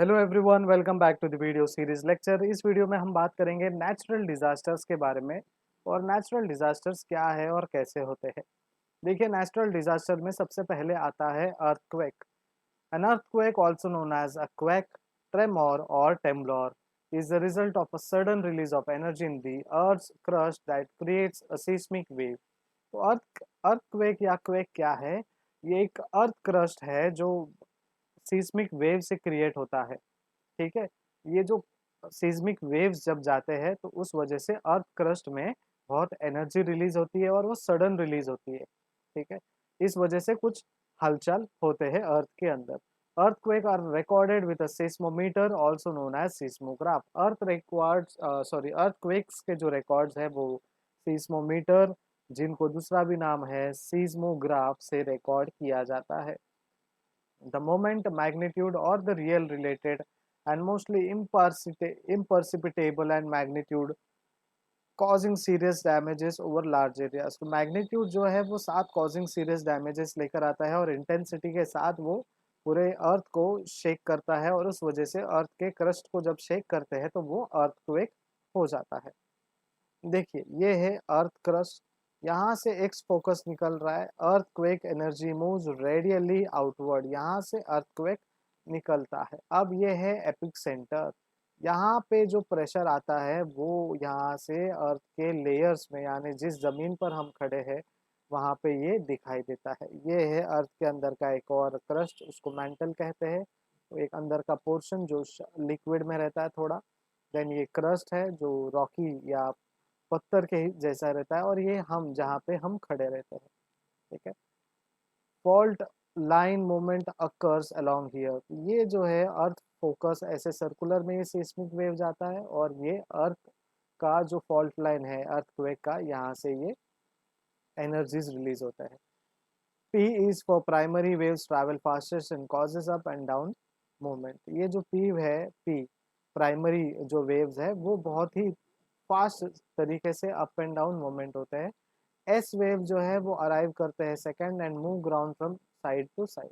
Hello everyone, welcome back to the video series lecture. इस video में हम बात करेंगे नेचुरल डिजास्टर्स के बारे में और नेचुरल डिजास्टर्स क्या है और कैसे होते हैं। देखिए, नेचुरल डिजास्टर में सबसे पहले आता है earthquake. An earthquake also known as a quake, tremor और temblor is the result of a sudden release of energy in the earth's crust that creates a seismic wave। तो अर्थक्वेक या quake क्या है? ये एक अर्थ क्रस्ट है जो seismic wave से क्रिएट होता है। ठीक है। ये जो सीस्मिक वेव्स जब जाते हैं तो उस वजह से अर्थ क्रस्ट में बहुत एनर्जी रिलीज होती है और वो सडन रिलीज होती है। ठीक है। इस वजह से कुछ हलचल होते हैं अर्थ के अंदर। earthquake are recorded with a seismometer also known as seismograph। earthquakes के जो रिकॉर्ड्स है वो सीस्मोमीटर, जिनको दूसरा भी नाम है सीस्मोग्राफ, से रिकॉर्ड किया जाता है। The moment, magnitude, or the real related and mostly imperceptible and magnitude causing serious damages over large areas। तो मैग्नीट्यूड जो है वो साथ causing serious damages लेकर आता है और इंटेंसिटी के साथ वो पूरे अर्थ को शेक करता है और उस वजह से अर्थ के क्रस्ट को जब शेक करते हैं तो वो अर्थक्वेक हो जाता है। देखिए, ये है अर्थ क्रस्ट। यहाँ से एक्स फोकस निकल रहा है। Earthquake energy moves radially outward. यहाँ से अर्थक्वेक निकलता है। अब ये है एपिक सेंटर। यहाँ पे जो प्रेशर आता है वो यहाँ से अर्थ के लेयर्स में, यानी जिस जमीन पर हम खड़े हैं वहाँ पे ये दिखाई देता है। ये है अर्थ के अंदर का एक और क्रस्ट, उसको मैंटल कहते हैं। तो एक अंदर का पोर्शन जो लिक्विड में रहता है थोड़ा। देन ये क्रस्ट है जो रॉकी या पत्थर के ही जैसा रहता है और ये हम जहाँ पे हम खड़े रहते हैं। ठीक है। Fault line movement occurs along here. ये जो है अर्थ फोकस ऐसे सर्कुलर में ये सिस्मिक वेव जाता है और ये अर्थ का जो फॉल्ट लाइन है अर्थक्वेक का, यहाँ से ये एनर्जीज रिलीज होता है। P is for primary waves travel fastest and causes up and down movement। ये जो P है, P प्राइमरी जो वेव्स है वो बहुत ही फास्ट तरीके से अप एंड डाउन मूवमेंट होते हैं। एस वेव जो है वो अराइव करते हैं second and move ground from side to side.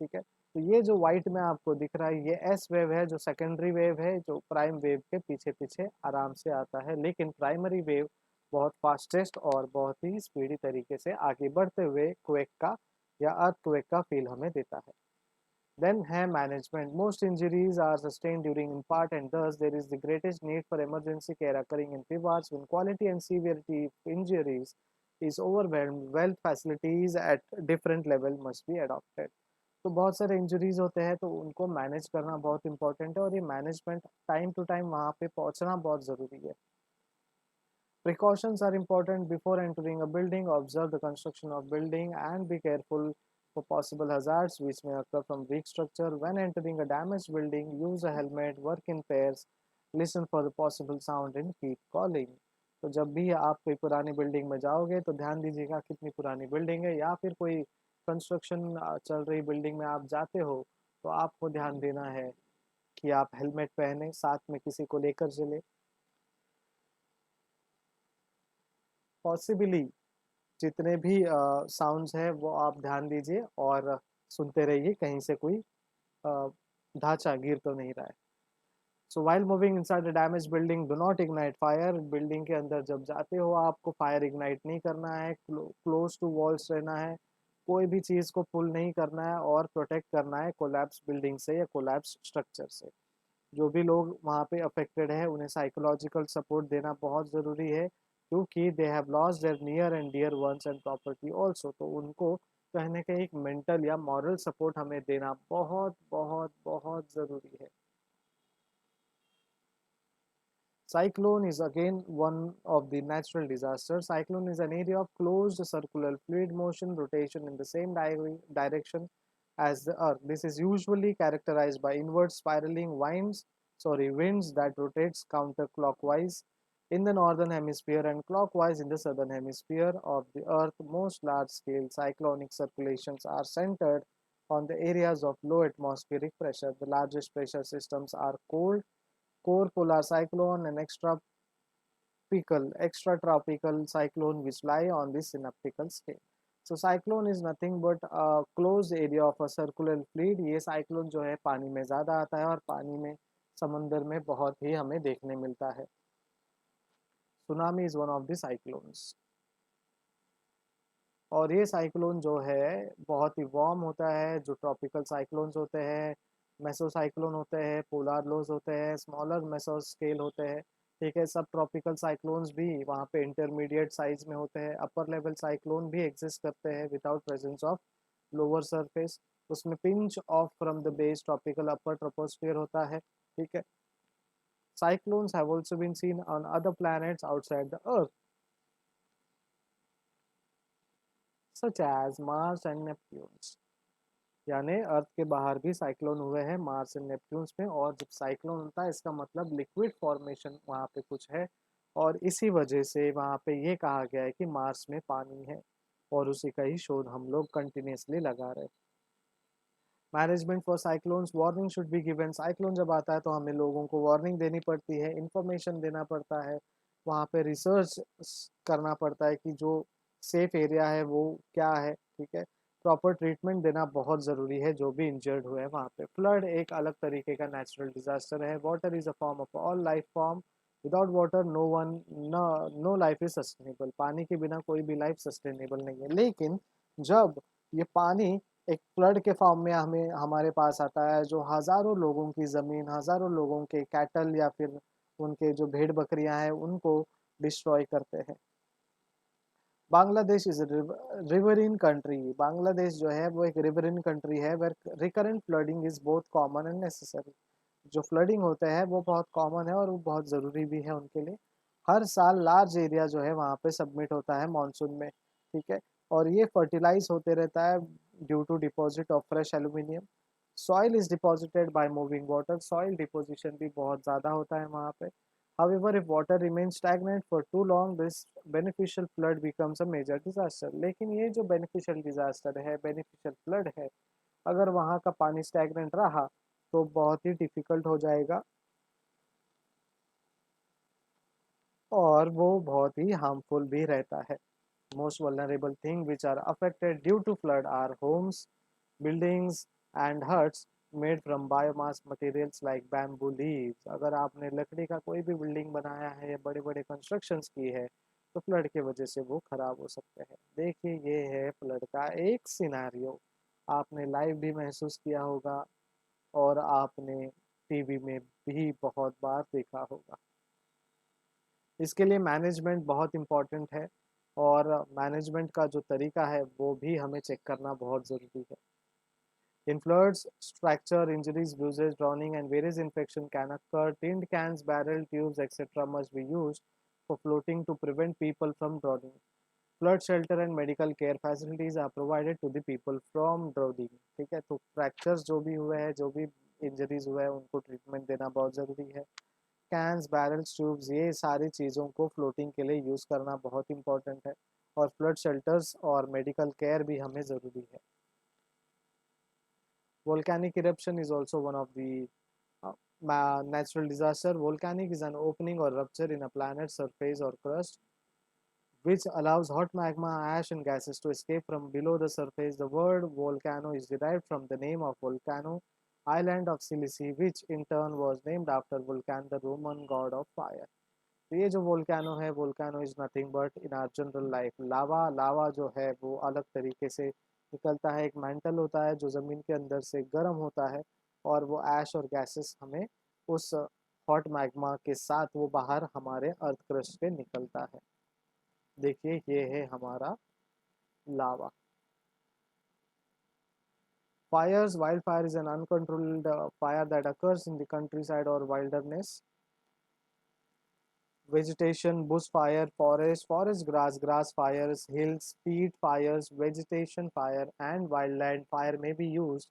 ठीक है। तो ये जो व्हाइट में आपको दिख रहा है ये एस वेव है, जो सेकेंडरी वेव है, जो प्राइम वेव के पीछे पीछे आराम से आता है। लेकिन प्राइमरी वेव बहुत फास्टेस्ट और बहुत ही स्पीडी तरीके से आगे बढ़ते हुए क्वेक का या अर्थ क्वेक का फील हमें देता है। Then है management। Most injuries are sustained during impact and thus there is the greatest need for emergency care occurring in pivots when quality and severity of injuries is overwhelmed। Well facilities at different level must be adopted। तो बहुत सारे injuries होते हैं तो उनको manage करना बहुत important है और ये मैनेजमेंट टाइम टू टाइम वहाँ पे पहुँचना बहुत ज़रूरी है। Precautions are important before entering a building. Observe the construction of building and be careful for possible hazards which may occur from weak structure। When entering a damaged building, use a helmet, work in pairs, listen for the possible sound and keep calling। तो जब भी आप कोई पुरानी building में जाओगे तो ध्यान दीजिएगा कितनी पुरानी बिल्डिंग है, या फिर कोई कंस्ट्रक्शन चल रही बिल्डिंग में आप जाते हो तो आपको ध्यान देना है कि आप हेलमेट पहने, साथ में किसी को लेकर चले। पॉसिबली जितने भी साउंड्स हैं वो आप ध्यान दीजिए और सुनते रहिए, कहीं से कोई अ, ढांचा गिर तो नहीं रहा है। So while moving inside the damage building do not ignite fire. Building के अंदर जब जाते हो आपको फायर इग्नाइट नहीं करना है। क्लोज टू वॉल्स रहना है। कोई भी चीज़ को पुल नहीं करना है और प्रोटेक्ट करना है कोलैप्स बिल्डिंग से या कोलैप्स स्ट्रक्चर से। जो भी लोग वहाँ पे अफेक्टेड है उन्हें साइकोलॉजिकल सपोर्ट देना बहुत ज़रूरी है, क्योंकि they have lost their near and dear ones and property also. तो उनको कहीं ना कहीं एक मेंटल या मॉरल सपोर्ट हमें देना बहुत बहुत बहुत ज़रूरी है। Cyclone is again one of the natural disasters। Cyclone is an area of closed circular fluid motion rotation in the same direction as the Earth। This is usually characterized by inward spiraling winds that rotates counterclockwise in the northern hemisphere and clockwise in the southern hemisphere of the Earth। Most large-scale cyclonic circulations are centered on the areas of low atmospheric pressure। The largest pressure systems are cold core polar cyclone and extratropical cyclone which lie on the synoptical scale। So cyclone is nothing but close area of a circular fluid. ये cyclone जो है पानी में ज़्यादा आता है और पानी में समंदर में बहुत ही हमें देखने मिलता है। Tsunami is one of the cyclones. और ये साइक्लोन जो है बहुत ही वार्म होता है। जो ट्रॉपिकल साइक्लोन्स होते हैं, मेसो साइक्लोन होते हैं, पोलार लोज होते हैं, स्मॉलर मेसो स्केल होते हैं। ठीक है, सब ट्रॉपिकल साइक्लोन्स भी वहाँ पे इंटरमीडिएट साइज में होते हैं। अपर लेवल साइक्लोन भी एग्जिस्ट करते हैं without presence of lower surface. उसमें pinch off from the base tropical upper troposphere होता है। ठीक है, cyclones have also been seen on other planets outside the earth, such as Mars and Neptune। यानी अर्थ के बाहर भी साइक्लोन हुए हैं, मार्स एंड नेपट्यून्स में। और जब साइक्लोन होता है इसका मतलब लिक्विड फॉर्मेशन वहाँ पे कुछ है, और इसी वजह से वहाँ पे ये कहा गया है कि मार्स में पानी है, और उसी का ही शोध हम लोग कंटिन्यूसली लगा रहे हैं। Management for cyclones, warning should be given. Cyclone जब आता है तो हमें लोगों को वार्निंग देनी पड़ती है, इंफॉर्मेशन देना पड़ता है, वहाँ पे रिसर्च करना पड़ता है कि जो सेफ एरिया है वो क्या है। ठीक है, प्रॉपर ट्रीटमेंट देना बहुत ज़रूरी है जो भी इंजर्ड हुए हैं वहाँ पे। फ्लड एक अलग तरीके का नेचुरल डिजास्टर है। Water is a form of all life form. Without water no one, no life is sustainable. पानी के बिना कोई भी लाइफ सस्टेनेबल नहीं है। लेकिन जब ये पानी एक फ्लड के फॉर्म में हमें हमारे पास आता है, जो हज़ारों लोगों की ज़मीन, हज़ारों लोगों के कैटल या फिर उनके जो भेड़ बकरियां हैं उनको डिस्ट्रॉय करते हैं। Bangladesh is riverine country. Bangladesh जो है वो एक रिवरिन कंट्री है, where recurrent flooding is both common and necessary. जो फ्लडिंग होते हैं वो बहुत कॉमन है और वो बहुत ज़रूरी भी है उनके लिए। हर साल लार्ज एरिया जो है वहाँ पे सबमिट होता है मानसून में। ठीक है, और ये फर्टिलाइज होते रहता है due to deposit of fresh aluminium. Soil is deposited by moving water. Soil deposition भी बहुत ज़्यादा होता है वहाँ पे। However, if water remains stagnant for too long, this beneficial flood becomes a major disaster। लेकिन ये जो beneficial disaster है, beneficial flood है, अगर वहाँ का पानी stagnant रहा तो बहुत ही difficult हो जाएगा, और वो बहुत ही harmful भी रहता है। Most vulnerable things which are affected due to flood are homes, buildings and huts made from biomass materials like bamboo leaves। अगर आपने लकड़ी का कोई भी बिल्डिंग बनाया है या बड़े बड़े कंस्ट्रक्शंस की है तो फ्लड की वजह से वो खराब हो सकते हैं। देखिए, ये है फ्लड का एक सिनारियो, आपने लाइव भी महसूस किया होगा और आपने टीवी में भी बहुत बार देखा होगा। इसके लिए मैनेजमेंट बहुत इम्पोर्टेंट है, और मैनेजमेंट का जो तरीका है वो भी हमें चेक करना बहुत ज़रूरी है। In floods, fracture, injuries, bruises, drowning, and various infection can occur. Tinned cans, barrel, tubes, etc. must be used for floating to prevent people from drowning. Flood shelter and medical care facilities are provided to the people from drowning। ठीक है, तो fractures जो भी हुए हैं, जो भी injuries हुए हैं, उनको ट्रीटमेंट देना बहुत ज़रूरी है। कैंस, बैरल्स, ट्यूब्स, ये सारी चीज़ों को फ्लोटिंग के लिए यूज़ करना बहुत इंपॉर्टेंट है, और फ्लड शेल्टर्स और मेडिकल केयर भी हमें ज़रूरी है। Volcanic eruption is also one of the natural disaster. Volcanic is an opening or rupture in a planet's surface or crust, which allows hot magma, ash, and gases to escape from below the surface. The word volcano is derived from the name of Volcano, island of Sicily, which in turn was named after Vulcan, the Roman god of fire। तो ये जो volcano है, volcano is nothing but in our general life lava. Lava जो है वो अलग तरीके से निकलता है, एक मेंटल होता है जो ज़मीन के अंदर से गर्म होता है, और वो ऐश और गैसेस हमें उस हॉट मैग्मा के साथ वो बाहर हमारे अर्थ क्रस्ट पे निकलता है। देखिए, ये है हमारा लावा। Fires, wildfire is an uncontrolled fire that occurs in the countryside or wilderness. Vegetation, bush fire, forest grass, grass fires, hills, peat fires, vegetation fire, and wildland fire may be used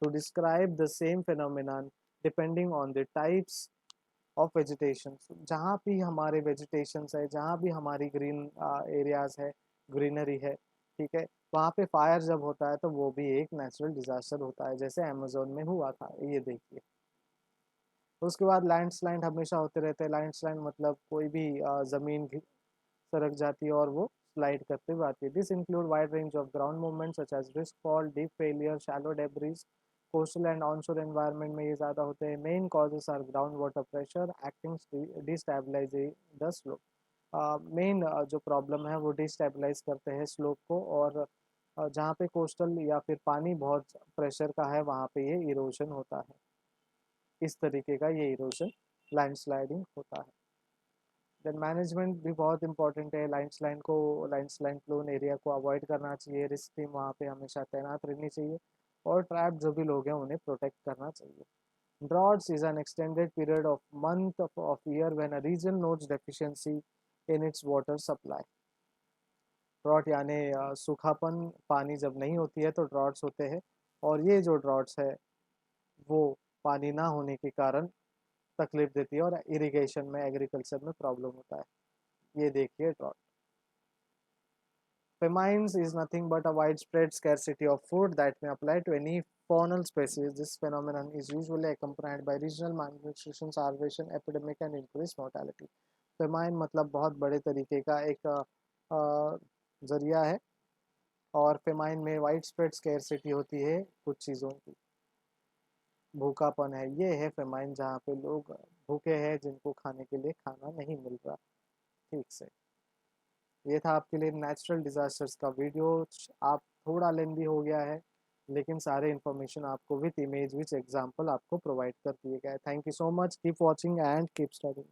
to describe the same phenomenon depending on the types of vegetation. जहाँ भी हमारे vegetations है, जहाँ भी हमारी green areas है, greenery है, ठीक है, वहाँ पे फायर जब होता है तो वो भी एक नेचुरल डिजास्टर होता है, जैसे अमेजोन में हुआ था, ये देखिए। उसके बाद लैंडस्लाइड हमेशा होते रहते हैं। लैंडस्लाइड मतलब कोई भी ज़मीन सरक जाती है और वो स्लाइड करते हुए आती है। This include wide range of ground movement such as risk fall, deep failure, shallow debris. Coastal and onshore environment में ये ज़्यादा होते हैं। Main causes are ground water pressure acting destabilising the slope. Main जो प्रॉब्लम है वो destabilise करते हैं स्लोप को, और जहाँ पे कोस्टल या फिर पानी बहुत प्रेशर का है वहाँ पे ये इरोजन होता है। इस तरीके का ये इरोजन लैंडस्लाइडिंग होता है। देन मैनेजमेंट भी बहुत इंपॉर्टेंट है। लैंडस्लाइड प्रोन एरिया को अवॉइड करना चाहिए। रिस्क टीम वहाँ पे हमेशा तैनात रहनी चाहिए, और ट्रैप जो भी लोग हैं उन्हें प्रोटेक्ट करना चाहिए। Droughts is an extended period of month of year when a region notes deficiency in its water supply. Drought यानी सूखापन, पानी जब नहीं होती है तो ड्रॉट्स होते हैं, और ये जो ड्रॉट्स है वो पानी ना होने के कारण तकलीफ देती है, और इरिगेशन में, एग्रीकल्चर में प्रॉब्लम होता है। ये देखिए drought. Famines is nothing but a widespread scarcity of food that may apply to any faunal species. This phenomenon is usually accompanied by regional malnutrition, starvation, epidemic and increased mortality. Famine मतलब बहुत बड़े तरीके का एक जरिया है, और famine में वाइड स्प्रेड स्केर्सिटी होती है कुछ चीज़ों की। भूखापन है, ये है फेमाइन, जहाँ पे लोग भूखे हैं, जिनको खाने के लिए खाना नहीं मिल रहा ठीक से। ये था आपके लिए नेचुरल डिजास्टर्स का वीडियो। आप थोड़ा लेंदी हो गया है, लेकिन सारे इन्फॉर्मेशन आपको विथ इमेज विथ एग्जांपल आपको प्रोवाइड कर दिए गए। Thank you so much, keep watching and keep studying.